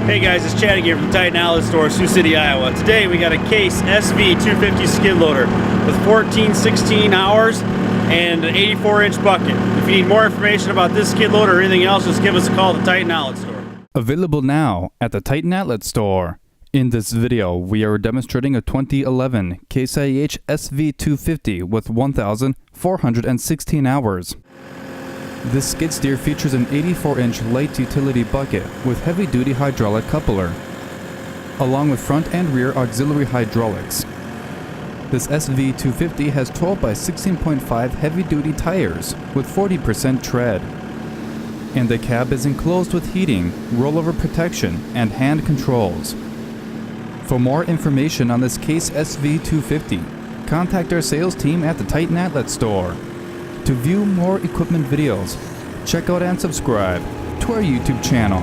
Hey guys, it's Chad again from the Titan Outlet Store, Sioux City, Iowa. Today we got a Case SV250 skid loader with 14-16 hours and an 84-inch bucket. If you need more information about this skid loader or anything else, just give us a call at the Titan Outlet Store. Available now at the Titan Outlet Store. In this video, we are demonstrating a 2011 Case IH SV250 with 1,416 hours. This skid steer features an 84-inch light utility bucket with heavy-duty hydraulic coupler, along with front and rear auxiliary hydraulics. This SV250 has 12 by 16.5 heavy-duty tires with 40% tread, and the cab is enclosed with heating, rollover protection, and hand controls. For more information on this Case SV250, contact our sales team at the Titan Outlet Store. To view more equipment videos, check out and subscribe to our YouTube channel.